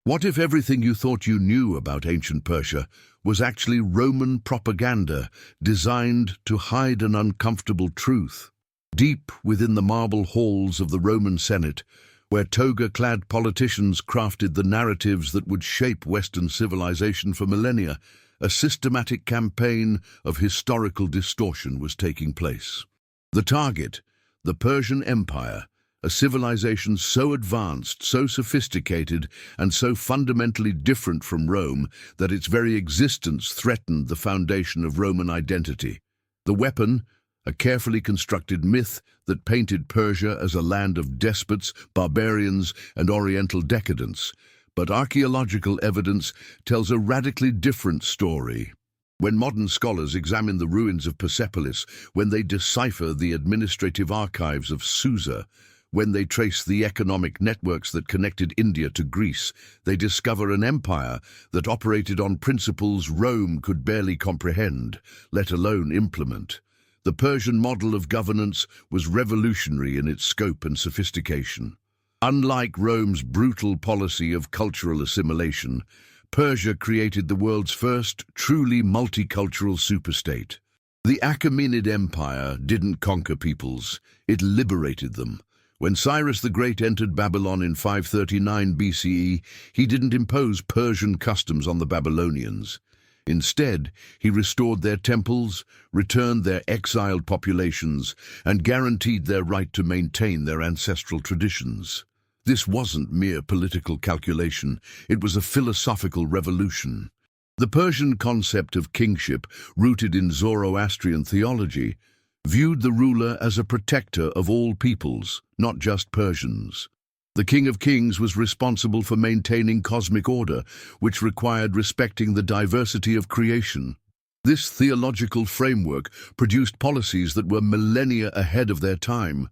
What if everything you thought you knew about ancient Persia was actually Roman propaganda designed to hide an uncomfortable truth? Deep within the marble halls of the Roman Senate, where toga-clad politicians crafted the narratives that would shape Western civilization for millennia, a systematic campaign of historical distortion was taking place. The target, the Persian Empire, a civilization so advanced, so sophisticated, and so fundamentally different from Rome that its very existence threatened the foundation of Roman identity. The weapon, a carefully constructed myth that painted Persia as a land of despots, barbarians, and oriental decadence. But archaeological evidence tells a radically different story. When modern scholars examine the ruins of Persepolis, when they decipher the administrative archives of Susa, when they trace the economic networks that connected India to Greece, they discover an empire that operated on principles Rome could barely comprehend, let alone implement. The Persian model of governance was revolutionary in its scope and sophistication. Unlike Rome's brutal policy of cultural assimilation, Persia created the world's first truly multicultural superstate. The Achaemenid Empire didn't conquer peoples, it liberated them. When Cyrus the Great entered Babylon in 539 BCE, he didn't impose Persian customs on the Babylonians. Instead, he restored their temples, returned their exiled populations, and guaranteed their right to maintain their ancestral traditions. This wasn't mere political calculation, it was a philosophical revolution. The Persian concept of kingship, rooted in Zoroastrian theology, viewed the ruler as a protector of all peoples, not just Persians. The King of Kings was responsible for maintaining cosmic order, which required respecting the diversity of creation. This theological framework produced policies that were millennia ahead of their time: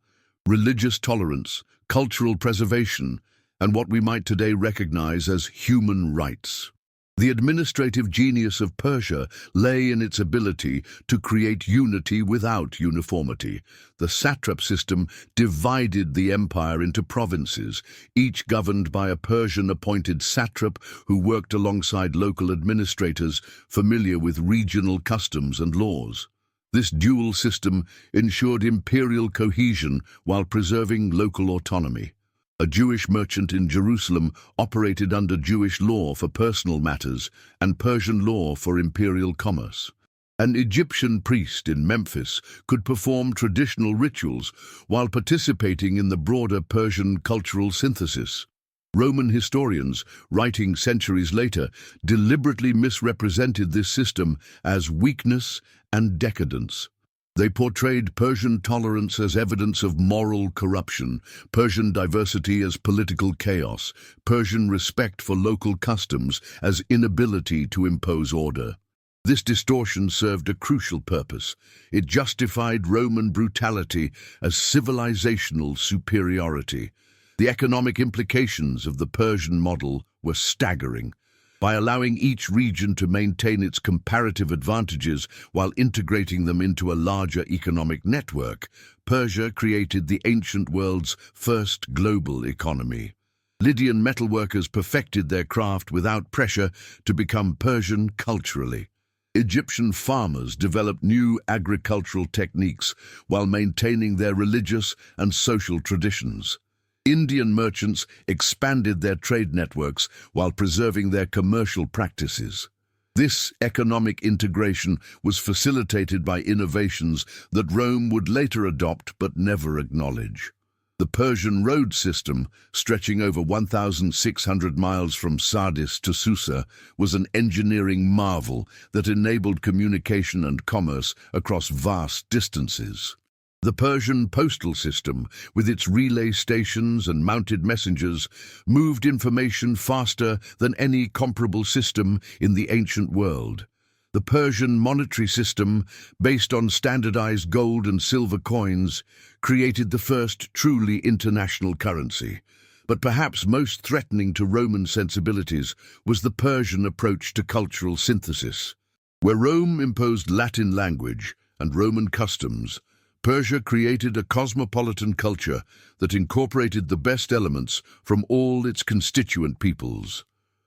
religious tolerance, cultural preservation, and what we might today recognize as human rights. The administrative genius of Persia lay in its ability to create unity without uniformity. The satrap system divided the empire into provinces, each governed by a Persian-appointed satrap who worked alongside local administrators familiar with regional customs and laws. This dual system ensured imperial cohesion while preserving local autonomy. A Jewish merchant in Jerusalem operated under Jewish law for personal matters and Persian law for imperial commerce. An Egyptian priest in Memphis could perform traditional rituals while participating in the broader Persian cultural synthesis. Roman historians, writing centuries later, deliberately misrepresented this system as weakness and decadence. They portrayed Persian tolerance as evidence of moral corruption, Persian diversity as political chaos, Persian respect for local customs as inability to impose order. This distortion served a crucial purpose. It justified Roman brutality as civilizational superiority. The economic implications of the Persian model were staggering. By allowing each region to maintain its comparative advantages while integrating them into a larger economic network, Persia created the ancient world's first global economy. Lydian metalworkers perfected their craft without pressure to become Persian culturally. Egyptian farmers developed new agricultural techniques while maintaining their religious and social traditions. Indian merchants expanded their trade networks while preserving their commercial practices. This economic integration was facilitated by innovations that Rome would later adopt but never acknowledge. The Persian road system, stretching over 1,600 miles from Sardis to Susa, was an engineering marvel that enabled communication and commerce across vast distances. The Persian postal system, with its relay stations and mounted messengers, moved information faster than any comparable system in the ancient world. The Persian monetary system, based on standardized gold and silver coins, created the first truly international currency. But perhaps most threatening to Roman sensibilities was the Persian approach to cultural synthesis. Where Rome imposed Latin language and Roman customs, Persia created a cosmopolitan culture that incorporated the best elements from all its constituent peoples.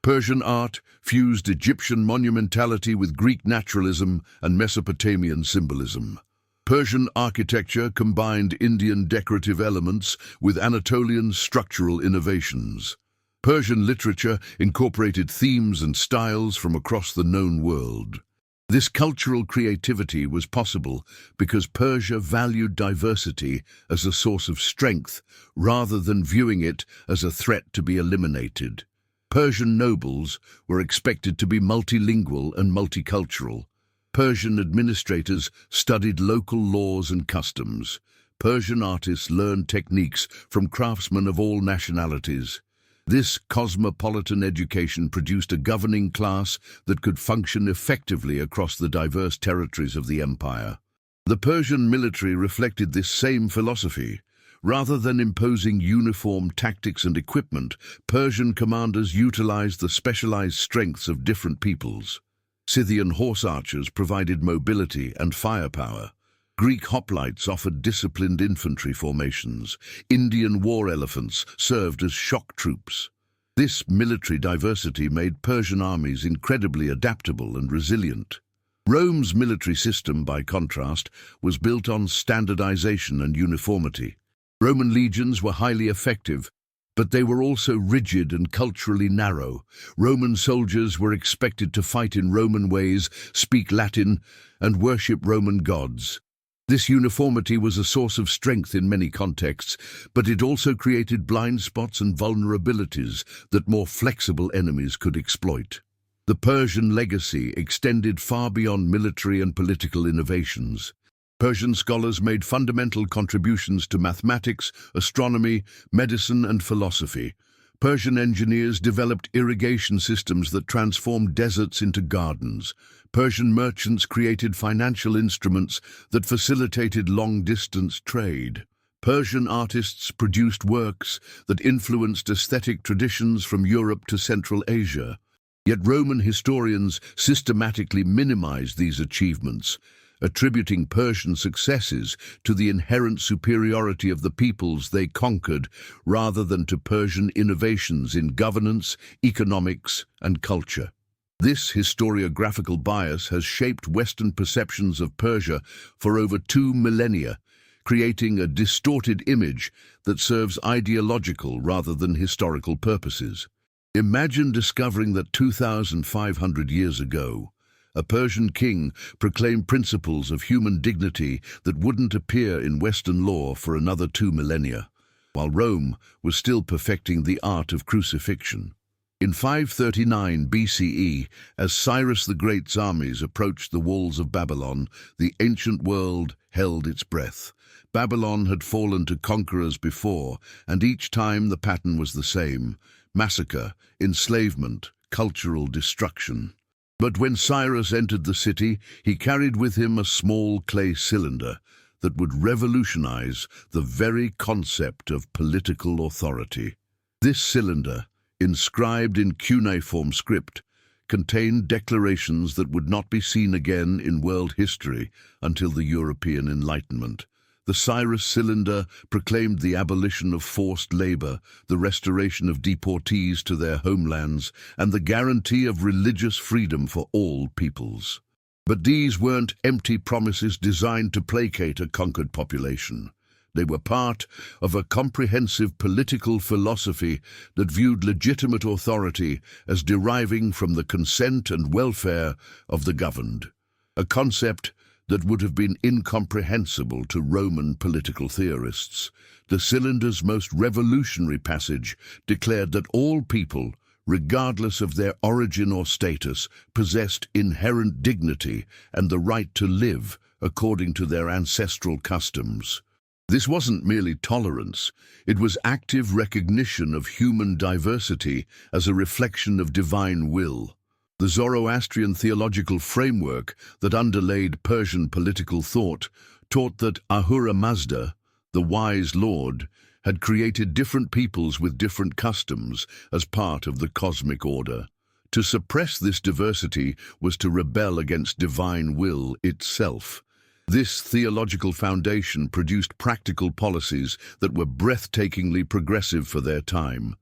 Persian art fused Egyptian monumentality with Greek naturalism and Mesopotamian symbolism. Persian architecture combined Indian decorative elements with Anatolian structural innovations. Persian literature incorporated themes and styles from across the known world. This cultural creativity was possible because Persia valued diversity as a source of strength rather than viewing it as a threat to be eliminated. Persian nobles were expected to be multilingual and multicultural. Persian administrators studied local laws and customs. Persian artists learned techniques from craftsmen of all nationalities. This cosmopolitan education produced a governing class that could function effectively across the diverse territories of the empire. The Persian military reflected this same philosophy. Rather than imposing uniform tactics and equipment, Persian commanders utilized the specialized strengths of different peoples. Scythian horse archers provided mobility and firepower. Greek hoplites offered disciplined infantry formations. Indian war elephants served as shock troops. This military diversity made Persian armies incredibly adaptable and resilient. Rome's military system, by contrast, was built on standardization and uniformity. Roman legions were highly effective, but they were also rigid and culturally narrow. Roman soldiers were expected to fight in Roman ways, speak Latin, and worship Roman gods. This uniformity was a source of strength in many contexts, but it also created blind spots and vulnerabilities that more flexible enemies could exploit. The Persian legacy extended far beyond military and political innovations. Persian scholars made fundamental contributions to mathematics, astronomy, medicine, and philosophy. Persian engineers developed irrigation systems that transformed deserts into gardens. Persian merchants created financial instruments that facilitated long-distance trade. Persian artists produced works that influenced aesthetic traditions from Europe to Central Asia. Yet Roman historians systematically minimized these achievements, attributing Persian successes to the inherent superiority of the peoples they conquered rather than to Persian innovations in governance, economics, and culture. This historiographical bias has shaped Western perceptions of Persia for over 2 millennia, creating a distorted image that serves ideological rather than historical purposes. Imagine discovering that 2,500 years ago, a Persian king proclaimed principles of human dignity that wouldn't appear in Western law for another 2 millennia, while Rome was still perfecting the art of crucifixion. In 539 BCE, as Cyrus the Great's armies approached the walls of Babylon, the ancient world held its breath. Babylon had fallen to conquerors before, and each time the pattern was the same: massacre, enslavement, cultural destruction. But when Cyrus entered the city, he carried with him a small clay cylinder that would revolutionize the very concept of political authority. This cylinder, inscribed in cuneiform script, contained declarations that would not be seen again in world history until the European Enlightenment. The Cyrus Cylinder proclaimed the abolition of forced labor, the restoration of deportees to their homelands, and the guarantee of religious freedom for all peoples. But these weren't empty promises designed to placate a conquered population. They were part of a comprehensive political philosophy that viewed legitimate authority as deriving from the consent and welfare of the governed, a concept that would have been incomprehensible to Roman political theorists. The cylinder's most revolutionary passage declared that all people, regardless of their origin or status, possessed inherent dignity and the right to live according to their ancestral customs. This wasn't merely tolerance, it was active recognition of human diversity as a reflection of divine will. The Zoroastrian theological framework that underlaid Persian political thought taught that Ahura Mazda, the wise lord, had created different peoples with different customs as part of the cosmic order. To suppress this diversity was to rebel against divine will itself. This theological foundation produced practical policies that were breathtakingly progressive for their time.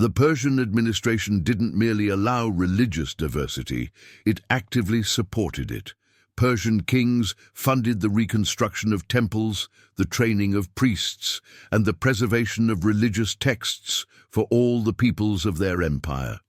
The Persian administration didn't merely allow religious diversity, it actively supported it. Persian kings funded the reconstruction of temples, the training of priests, and the preservation of religious texts for all the peoples of their empire.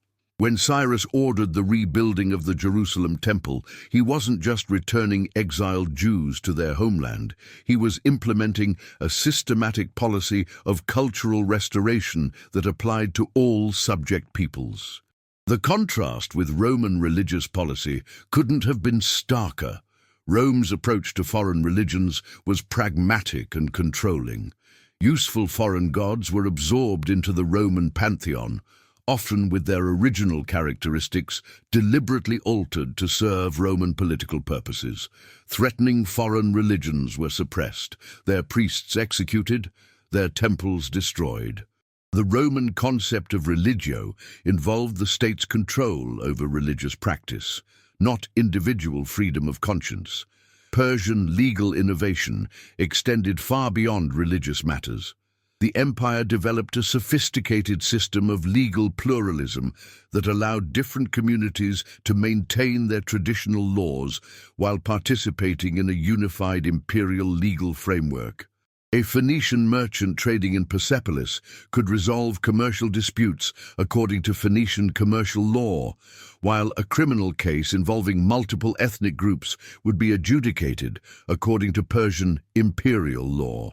When Cyrus ordered the rebuilding of the Jerusalem temple, he wasn't just returning exiled Jews to their homeland. He was implementing a systematic policy of cultural restoration that applied to all subject peoples. The contrast with Roman religious policy couldn't have been starker. Rome's approach to foreign religions was pragmatic and controlling. Useful foreign gods were absorbed into the Roman pantheon, often with their original characteristics deliberately altered to serve Roman political purposes. Threatening foreign religions were suppressed, their priests executed, their temples destroyed. The Roman concept of religio involved the state's control over religious practice, not individual freedom of conscience. Persian legal innovation extended far beyond religious matters. The empire developed a sophisticated system of legal pluralism that allowed different communities to maintain their traditional laws while participating in a unified imperial legal framework. A Phoenician merchant trading in Persepolis could resolve commercial disputes according to Phoenician commercial law, while a criminal case involving multiple ethnic groups would be adjudicated according to Persian imperial law.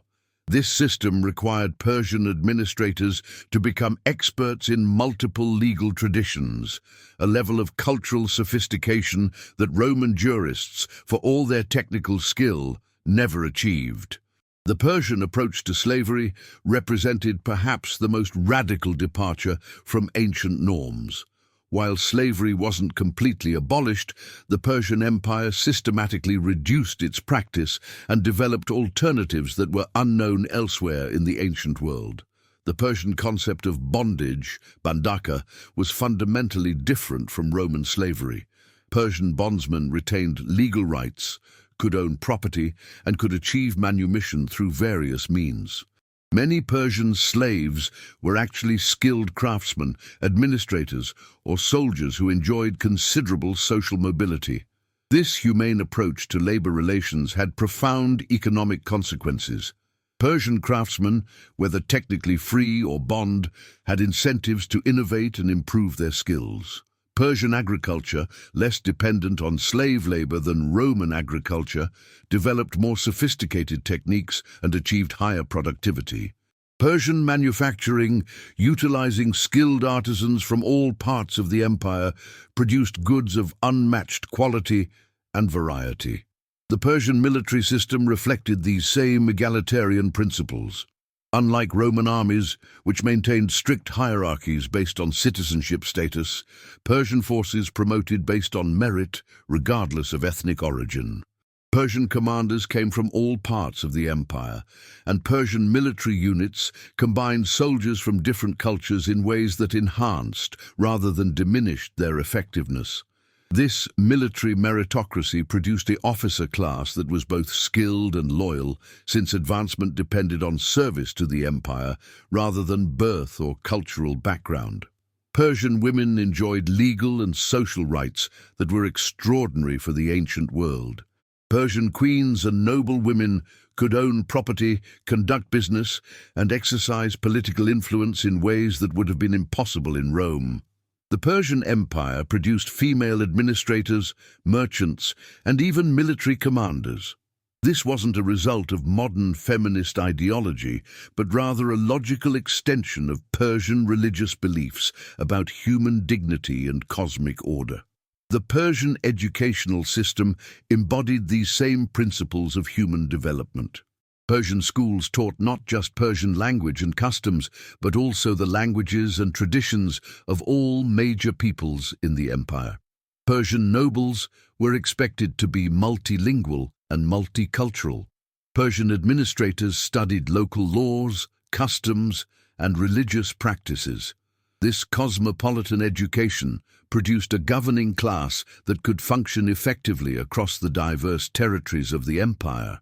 This system required Persian administrators to become experts in multiple legal traditions, a level of cultural sophistication that Roman jurists, for all their technical skill, never achieved. The Persian approach to slavery represented perhaps the most radical departure from ancient norms. While slavery wasn't completely abolished, the Persian Empire systematically reduced its practice and developed alternatives that were unknown elsewhere in the ancient world. The Persian concept of bondage, bandaka, was fundamentally different from Roman slavery. Persian bondsmen retained legal rights, could own property, and could achieve manumission through various means. Many Persian slaves were actually skilled craftsmen, administrators, or soldiers who enjoyed considerable social mobility. This humane approach to labor relations had profound economic consequences. Persian craftsmen, whether technically free or bond, had incentives to innovate and improve their skills. Persian agriculture, less dependent on slave labor than Roman agriculture, developed more sophisticated techniques and achieved higher productivity. Persian manufacturing, utilizing skilled artisans from all parts of the empire, produced goods of unmatched quality and variety. The Persian military system reflected these same egalitarian principles. Unlike Roman armies, which maintained strict hierarchies based on citizenship status, Persian forces promoted based on merit, regardless of ethnic origin. Persian commanders came from all parts of the empire, and Persian military units combined soldiers from different cultures in ways that enhanced rather than diminished their effectiveness. This military meritocracy produced an officer class that was both skilled and loyal, since advancement depended on service to the empire rather than birth or cultural background. Persian women enjoyed legal and social rights that were extraordinary for the ancient world. Persian queens and noble women could own property, conduct business, and exercise political influence in ways that would have been impossible in Rome. The Persian Empire produced female administrators, merchants, and even military commanders. This wasn't a result of modern feminist ideology, but rather a logical extension of Persian religious beliefs about human dignity and cosmic order. The Persian educational system embodied these same principles of human development. Persian schools taught not just Persian language and customs, but also the languages and traditions of all major peoples in the empire. Persian nobles were expected to be multilingual and multicultural. Persian administrators studied local laws, customs, and religious practices. This cosmopolitan education produced a governing class that could function effectively across the diverse territories of the empire.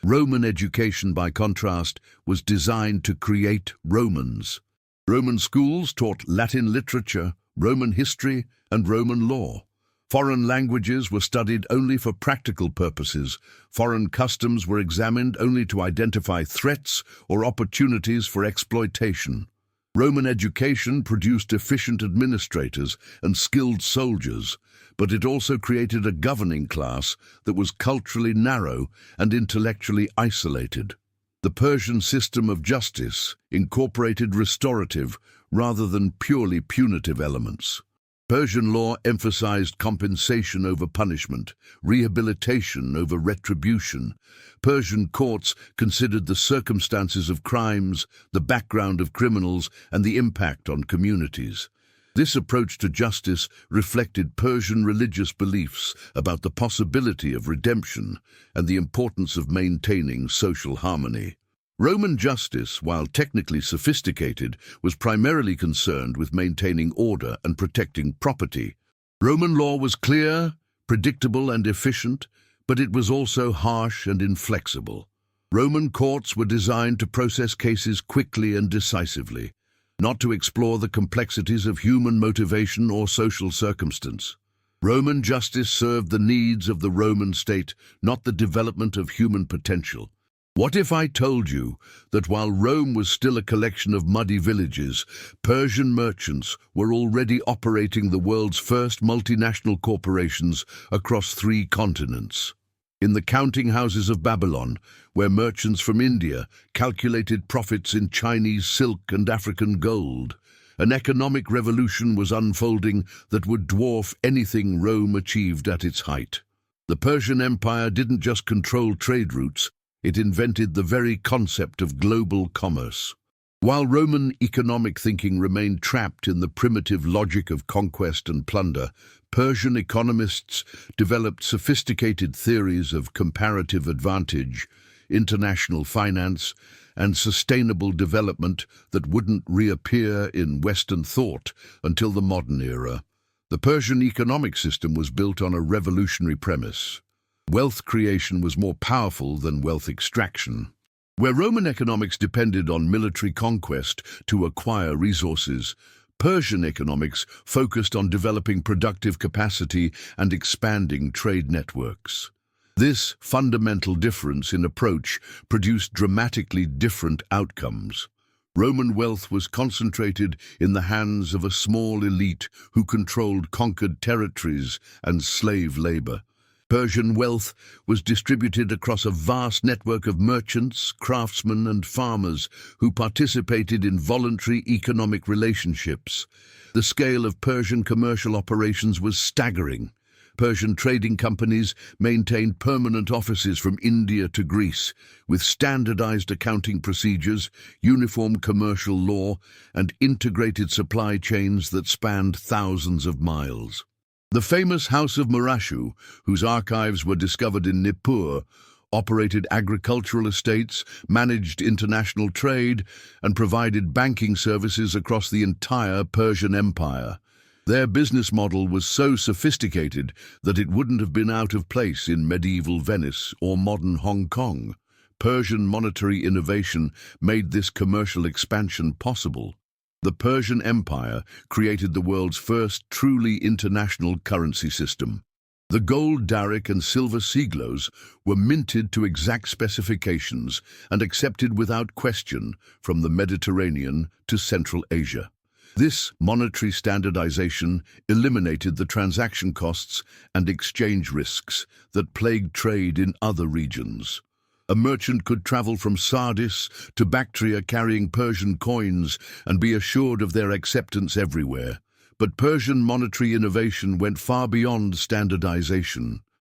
Roman education, by contrast, was designed to create Romans. Roman schools taught Latin literature, Roman history, and Roman law. Foreign languages were studied only for practical purposes. Foreign customs were examined only to identify threats or opportunities for exploitation. Roman education produced efficient administrators and skilled soldiers, but it also created a governing class that was culturally narrow and intellectually isolated. The Persian system of justice incorporated restorative rather than purely punitive elements. Persian law emphasized compensation over punishment, rehabilitation over retribution. Persian courts considered the circumstances of crimes, the background of criminals, and the impact on communities. This approach to justice reflected Persian religious beliefs about the possibility of redemption and the importance of maintaining social harmony. Roman justice, while technically sophisticated, was primarily concerned with maintaining order and protecting property. Roman law was clear, predictable, and efficient, but it was also harsh and inflexible. Roman courts were designed to process cases quickly and decisively, not to explore the complexities of human motivation or social circumstance. Roman justice served the needs of the Roman state, not the development of human potential. What if I told you that while Rome was still a collection of muddy villages, Persian merchants were already operating the world's first multinational corporations across 3 continents? In the counting houses of Babylon, where merchants from India calculated profits in Chinese silk and African gold, an economic revolution was unfolding that would dwarf anything Rome achieved at its height. The Persian Empire didn't just control trade routes, it invented the very concept of global commerce. While Roman economic thinking remained trapped in the primitive logic of conquest and plunder, Persian economists developed sophisticated theories of comparative advantage, international finance, and sustainable development that wouldn't reappear in Western thought until the modern era. The Persian economic system was built on a revolutionary premise. Wealth creation was more powerful than wealth extraction. Where Roman economics depended on military conquest to acquire resources, Persian economics focused on developing productive capacity and expanding trade networks. This fundamental difference in approach produced dramatically different outcomes. Roman wealth was concentrated in the hands of a small elite who controlled conquered territories and slave labor. Persian wealth was distributed across a vast network of merchants, craftsmen, and farmers who participated in voluntary economic relationships. The scale of Persian commercial operations was staggering. Persian trading companies maintained permanent offices from India to Greece, with standardized accounting procedures, uniform commercial law, and integrated supply chains that spanned thousands of miles. The famous House of Murashu, whose archives were discovered in Nippur, operated agricultural estates, managed international trade, and provided banking services across the entire Persian Empire. Their business model was so sophisticated that it wouldn't have been out of place in medieval Venice or modern Hong Kong. Persian monetary innovation made this commercial expansion possible. The Persian Empire created the world's first truly international currency system. The gold daric and silver siglos were minted to exact specifications and accepted without question from the Mediterranean to Central Asia. This monetary standardization eliminated the transaction costs and exchange risks that plagued trade in other regions. A merchant could travel from Sardis to Bactria carrying Persian coins and be assured of their acceptance everywhere. But Persian monetary innovation went far beyond standardization.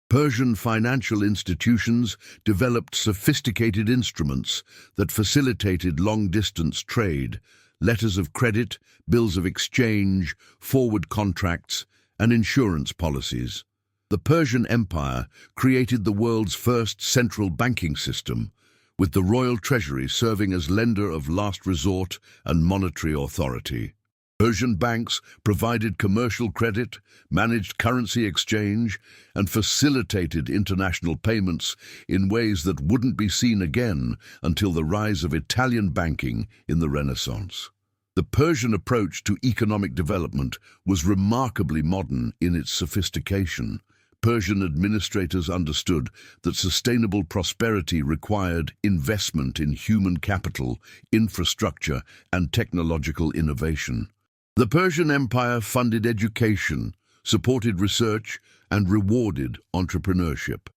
Persian financial institutions developed sophisticated instruments that facilitated long-distance trade, letters of credit, bills of exchange, forward contracts, and insurance policies. The Persian Empire created the world's first central banking system, with the royal treasury serving as lender of last resort and monetary authority. Persian banks provided commercial credit, managed currency exchange, and facilitated international payments in ways that wouldn't be seen again until the rise of Italian banking in the Renaissance. The Persian approach to economic development was remarkably modern in its sophistication. Persian administrators understood that sustainable prosperity required investment in human capital, infrastructure, and technological innovation. The Persian Empire funded education, supported research, and rewarded entrepreneurship.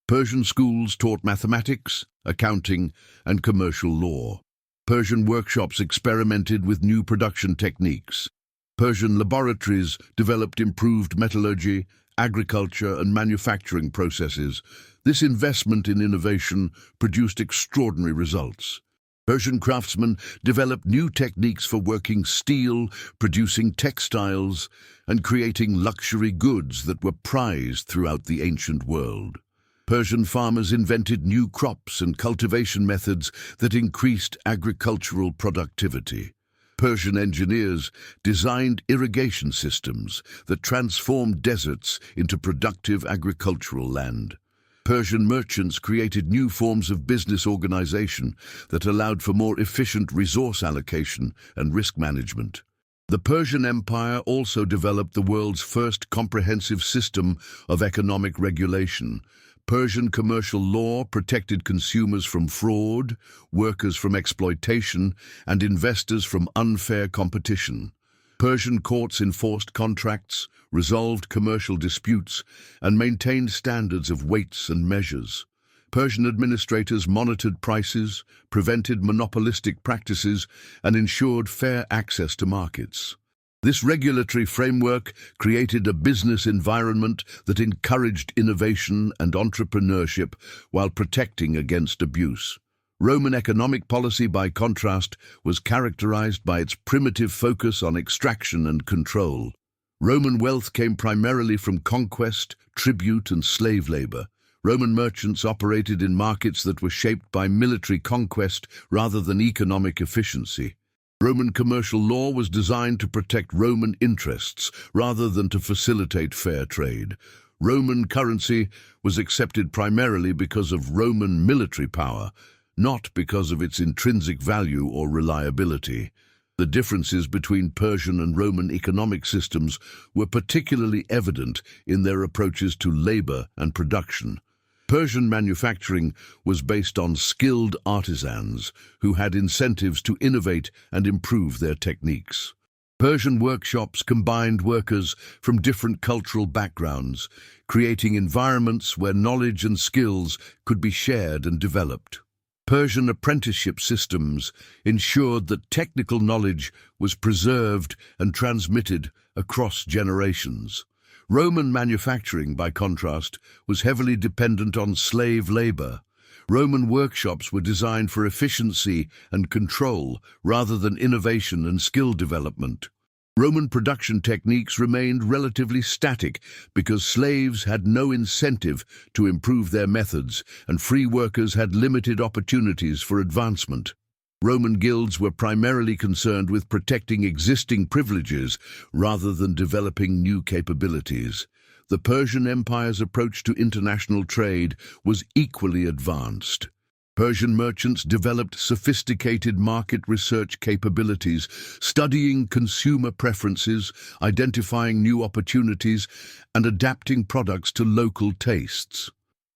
Persian schools taught mathematics, accounting, and commercial law. Persian workshops experimented with new production techniques. Persian laboratories developed improved metallurgy, agriculture, and manufacturing processes. This investment in innovation produced extraordinary results. Persian craftsmen developed new techniques for working steel, producing textiles, and creating luxury goods that were prized throughout the ancient world. Persian farmers invented new crops and cultivation methods that increased agricultural productivity. Persian engineers designed irrigation systems that transformed deserts into productive agricultural land. Persian merchants created new forms of business organization that allowed for more efficient resource allocation and risk management. The Persian Empire also developed the world's first comprehensive system of economic regulation. Persian commercial law protected consumers from fraud, workers from exploitation, and investors from unfair competition. Persian courts enforced contracts, resolved commercial disputes, and maintained standards of weights and measures. Persian administrators monitored prices, prevented monopolistic practices, and ensured fair access to markets. This regulatory framework created a business environment that encouraged innovation and entrepreneurship while protecting against abuse. Roman economic policy, by contrast, was characterized by its primitive focus on extraction and control. Roman wealth came primarily from conquest, tribute, and slave labor. Roman merchants operated in markets that were shaped by military conquest rather than economic efficiency. Roman commercial law was designed to protect Roman interests rather than to facilitate fair trade. Roman currency was accepted primarily because of Roman military power, not because of its intrinsic value or reliability. The differences between Persian and Roman economic systems were particularly evident in their approaches to labor and production. Persian manufacturing was based on skilled artisans who had incentives to innovate and improve their techniques. Persian workshops combined workers from different cultural backgrounds, creating environments where knowledge and skills could be shared and developed. Persian apprenticeship systems ensured that technical knowledge was preserved and transmitted across generations. Roman manufacturing, by contrast, was heavily dependent on slave labor. Roman workshops were designed for efficiency and control rather than innovation and skill development. Roman production techniques remained relatively static because slaves had no incentive to improve their methods and free workers had limited opportunities for advancement. Roman guilds were primarily concerned with protecting existing privileges rather than developing new capabilities. The Persian Empire's approach to international trade was equally advanced. Persian merchants developed sophisticated market research capabilities, studying consumer preferences, identifying new opportunities, and adapting products to local tastes.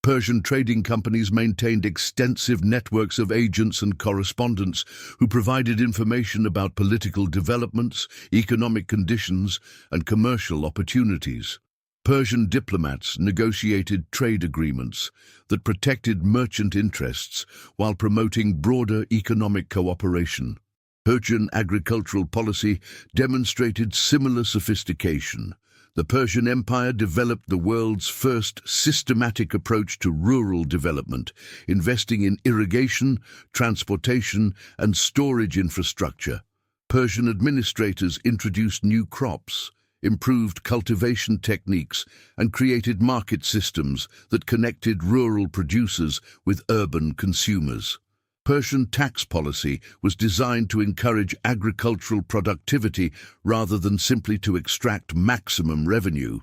Persian trading companies maintained extensive networks of agents and correspondents who provided information about political developments, economic conditions, and commercial opportunities. Persian diplomats negotiated trade agreements that protected merchant interests while promoting broader economic cooperation. Persian agricultural policy demonstrated similar sophistication. The Persian Empire developed the world's first systematic approach to rural development, investing in irrigation, transportation, and storage infrastructure. Persian administrators introduced new crops, improved cultivation techniques, and created market systems that connected rural producers with urban consumers. Persian tax policy was designed to encourage agricultural productivity rather than simply to extract maximum revenue.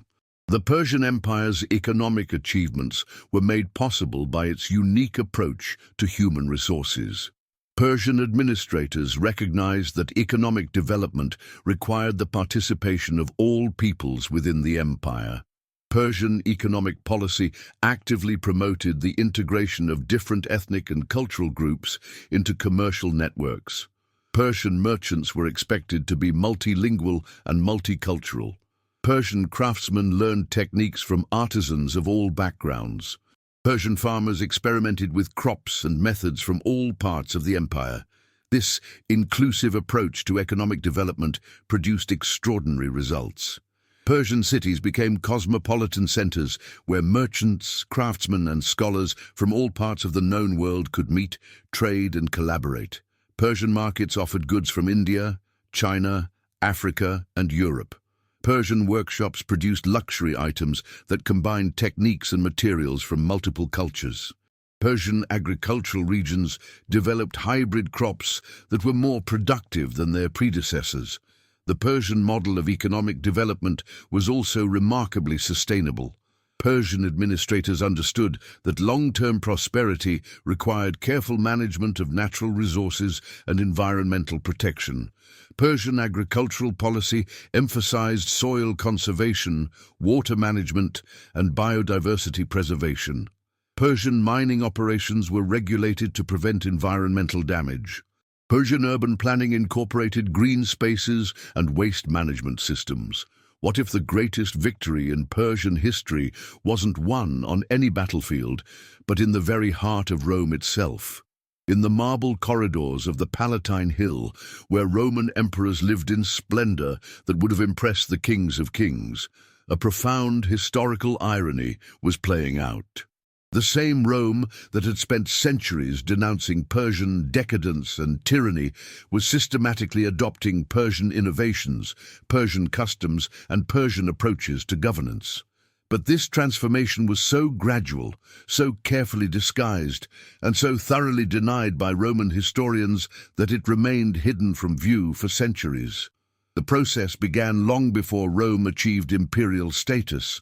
The Persian Empire's economic achievements were made possible by its unique approach to human resources. Persian administrators recognized that economic development required the participation of all peoples within the empire. Persian economic policy actively promoted the integration of different ethnic and cultural groups into commercial networks. Persian merchants were expected to be multilingual and multicultural. Persian craftsmen learned techniques from artisans of all backgrounds. Persian farmers experimented with crops and methods from all parts of the empire. This inclusive approach to economic development produced extraordinary results. Persian cities became cosmopolitan centers where merchants, craftsmen, and scholars from all parts of the known world could meet, trade, and collaborate. Persian markets offered goods from India, China, Africa, and Europe. Persian workshops produced luxury items that combined techniques and materials from multiple cultures. Persian agricultural regions developed hybrid crops that were more productive than their predecessors. The Persian model of economic development was also remarkably sustainable. Persian administrators understood that long-term prosperity required careful management of natural resources and environmental protection. Persian agricultural policy emphasized soil conservation, water management, and biodiversity preservation. Persian mining operations were regulated to prevent environmental damage. Persian urban planning incorporated green spaces and waste management systems. What if the greatest victory in Persian history wasn't won on any battlefield, but in the very heart of Rome itself? In the marble corridors of the Palatine Hill, where Roman emperors lived in splendor that would have impressed the kings of kings, a profound historical irony was playing out. The same Rome that had spent centuries denouncing Persian decadence and tyranny was systematically adopting Persian innovations, Persian customs, and Persian approaches to governance. But this transformation was so gradual, so carefully disguised, and so thoroughly denied by Roman historians that it remained hidden from view for centuries. The process began long before Rome achieved imperial status.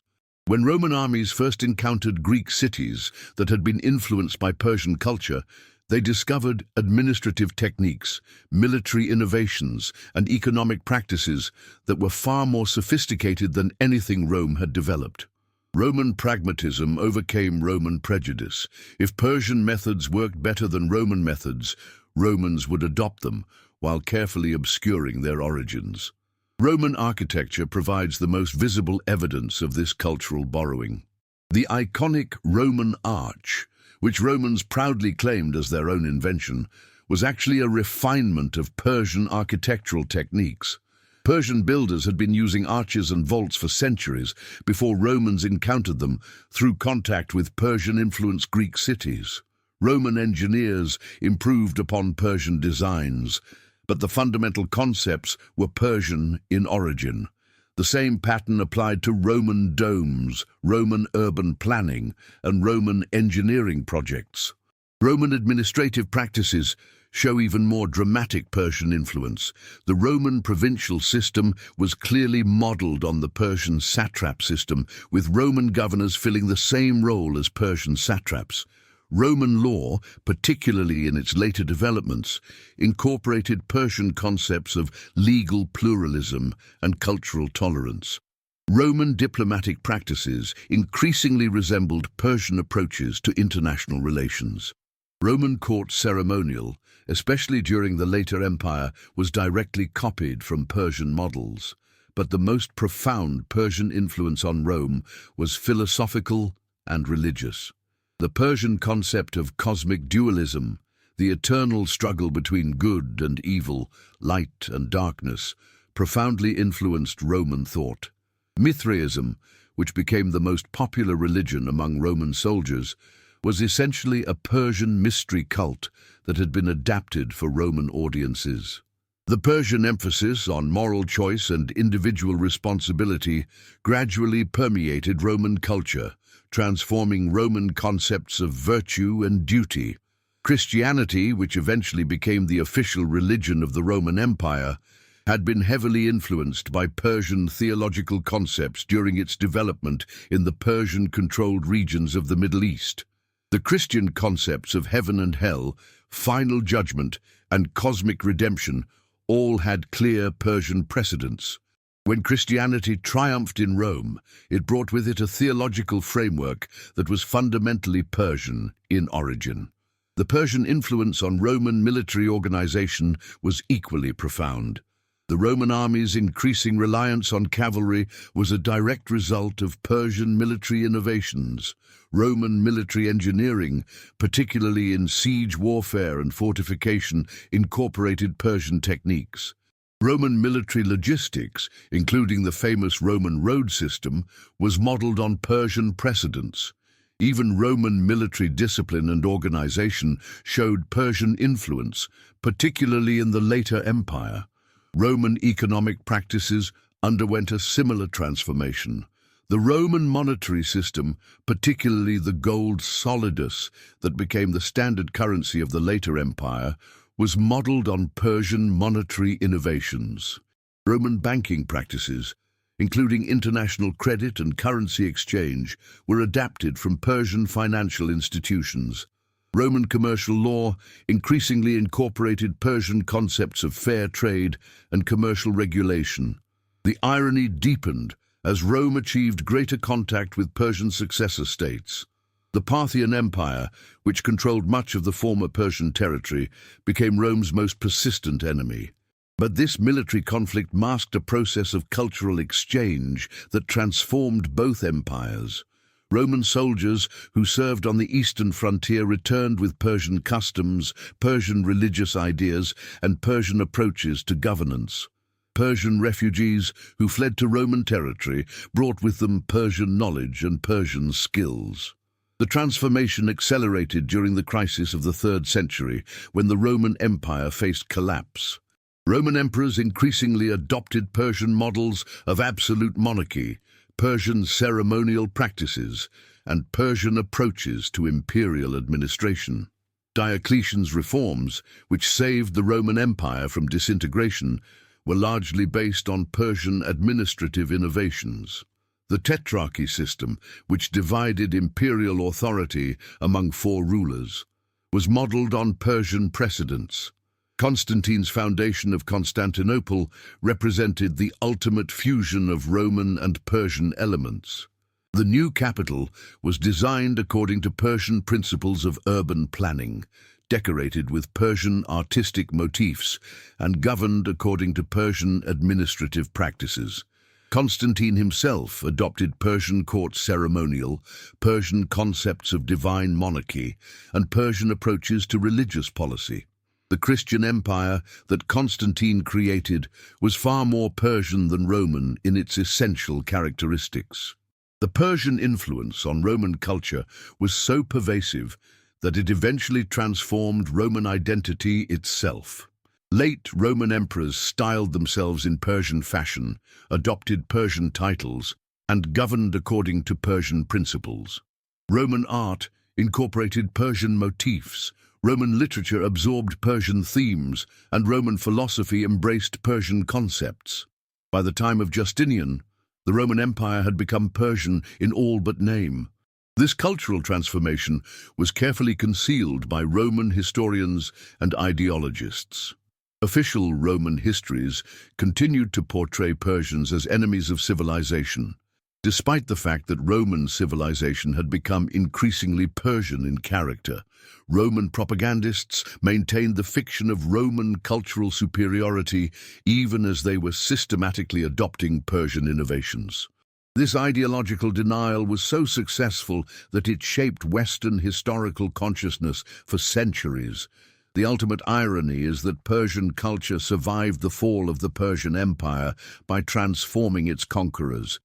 When Roman armies first encountered Greek cities that had been influenced by Persian culture, they discovered administrative techniques, military innovations, and economic practices that were far more sophisticated than anything Rome had developed. Roman pragmatism overcame Roman prejudice. If Persian methods worked better than Roman methods, Romans would adopt them, while carefully obscuring their origins. Roman architecture provides the most visible evidence of this cultural borrowing. The iconic Roman arch, which Romans proudly claimed as their own invention, was actually a refinement of Persian architectural techniques. Persian builders had been using arches and vaults for centuries before Romans encountered them through contact with Persian-influenced Greek cities. Roman engineers improved upon Persian designs, but the fundamental concepts were Persian in origin. The same pattern applied to Roman domes, Roman urban planning, and Roman engineering projects. Roman administrative practices show even more dramatic Persian influence. The Roman provincial system was clearly modeled on the Persian satrap system, with Roman governors filling the same role as Persian satraps. Roman law, particularly in its later developments, incorporated Persian concepts of legal pluralism and cultural tolerance. Roman diplomatic practices increasingly resembled Persian approaches to international relations. Roman court ceremonial, especially during the later empire, was directly copied from Persian models. But the most profound Persian influence on Rome was philosophical and religious. The Persian concept of cosmic dualism, the eternal struggle between good and evil, light and darkness, profoundly influenced Roman thought. Mithraism, which became the most popular religion among Roman soldiers, was essentially a Persian mystery cult that had been adapted for Roman audiences. The Persian emphasis on moral choice and individual responsibility gradually permeated Roman culture, transforming Roman concepts of virtue and duty. Christianity, which eventually became the official religion of the Roman Empire, had been heavily influenced by Persian theological concepts during its development in the Persian-controlled regions of the Middle East. The Christian concepts of heaven and hell, final judgment, and cosmic redemption all had clear Persian precedents. When Christianity triumphed in Rome, it brought with it a theological framework that was fundamentally Persian in origin. The Persian influence on Roman military organization was equally profound. The Roman army's increasing reliance on cavalry was a direct result of Persian military innovations. Roman military engineering, particularly in siege warfare and fortification, incorporated Persian techniques. Roman military logistics, including the famous Roman road system, was modeled on Persian precedents. Even Roman military discipline and organization showed Persian influence, particularly in the later empire. Roman economic practices underwent a similar transformation. The Roman monetary system, particularly the gold solidus that became the standard currency of the later empire, was modeled on Persian monetary innovations. Roman banking practices, including international credit and currency exchange, were adapted from Persian financial institutions. Roman commercial law increasingly incorporated Persian concepts of fair trade and commercial regulation. The irony deepened as Rome achieved greater contact with Persian successor states. The Parthian Empire, which controlled much of the former Persian territory, became Rome's most persistent enemy. But this military conflict masked a process of cultural exchange that transformed both empires. Roman soldiers who served on the eastern frontier returned with Persian customs, Persian religious ideas, and Persian approaches to governance. Persian refugees who fled to Roman territory brought with them Persian knowledge and Persian skills. The transformation accelerated during the crisis of the 3rd century, when the Roman Empire faced collapse. Roman emperors increasingly adopted Persian models of absolute monarchy, Persian ceremonial practices, and Persian approaches to imperial administration. Diocletian's reforms, which saved the Roman Empire from disintegration, were largely based on Persian administrative innovations. The tetrarchy system, which divided imperial authority among 4 rulers, was modeled on Persian precedents. Constantine's foundation of Constantinople represented the ultimate fusion of Roman and Persian elements. The new capital was designed according to Persian principles of urban planning, decorated with Persian artistic motifs, and governed according to Persian administrative practices. Constantine himself adopted Persian court ceremonial, Persian concepts of divine monarchy, and Persian approaches to religious policy. The Christian empire that Constantine created was far more Persian than Roman in its essential characteristics. The Persian influence on Roman culture was so pervasive that it eventually transformed Roman identity itself. Late Roman emperors styled themselves in Persian fashion, adopted Persian titles, and governed according to Persian principles. Roman art incorporated Persian motifs, Roman literature absorbed Persian themes, and Roman philosophy embraced Persian concepts. By the time of Justinian, the Roman Empire had become Persian in all but name. This cultural transformation was carefully concealed by Roman historians and ideologists. Official Roman histories continued to portray Persians as enemies of civilization, despite the fact that Roman civilization had become increasingly Persian in character. Roman propagandists maintained the fiction of Roman cultural superiority even as they were systematically adopting Persian innovations. This ideological denial was so successful that it shaped Western historical consciousness for centuries. The ultimate irony is that Persian culture survived the fall of the Persian Empire by transforming its conquerors.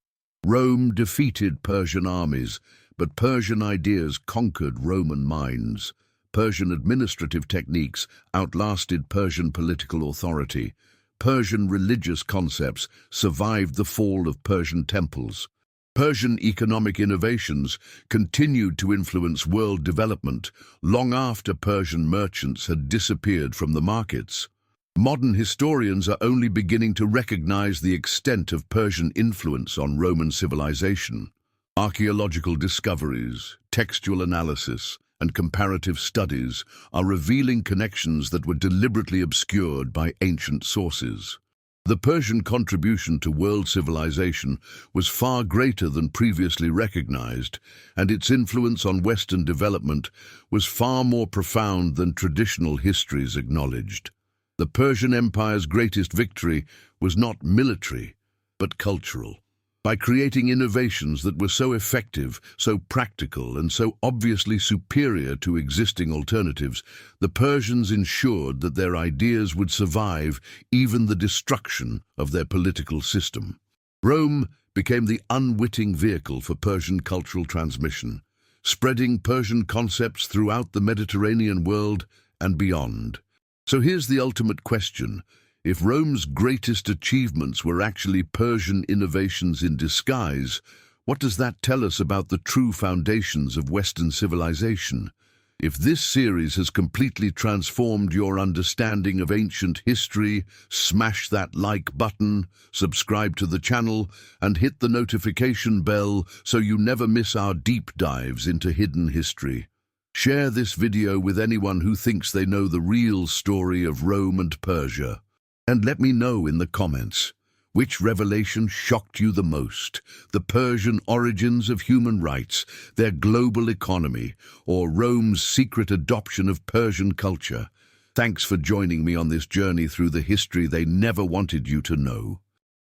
Rome defeated Persian armies, but Persian ideas conquered Roman minds. Persian administrative techniques outlasted Persian political authority. Persian religious concepts survived the fall of Persian temples. Persian economic innovations continued to influence world development long after Persian merchants had disappeared from the markets. Modern historians are only beginning to recognize the extent of Persian influence on Roman civilization. Archaeological discoveries, textual analysis, and comparative studies are revealing connections that were deliberately obscured by ancient sources. The Persian contribution to world civilization was far greater than previously recognized, and its influence on Western development was far more profound than traditional histories acknowledged. The Persian Empire's greatest victory was not military, but cultural. By creating innovations that were so effective, so practical, and so obviously superior to existing alternatives, the Persians ensured that their ideas would survive even the destruction of their political system. Rome became the unwitting vehicle for Persian cultural transmission, spreading Persian concepts throughout the Mediterranean world and beyond. So here's the ultimate question. If Rome's greatest achievements were actually Persian innovations in disguise, what does that tell us about the true foundations of Western civilization? If this series has completely transformed your understanding of ancient history, smash that like button, subscribe to the channel, and hit the notification bell so you never miss our deep dives into hidden history. Share this video with anyone who thinks they know the real story of Rome and Persia. And let me know in the comments, which revelation shocked you the most? The Persian origins of human rights, their global economy, or Rome's secret adoption of Persian culture? Thanks for joining me on this journey through the history they never wanted you to know.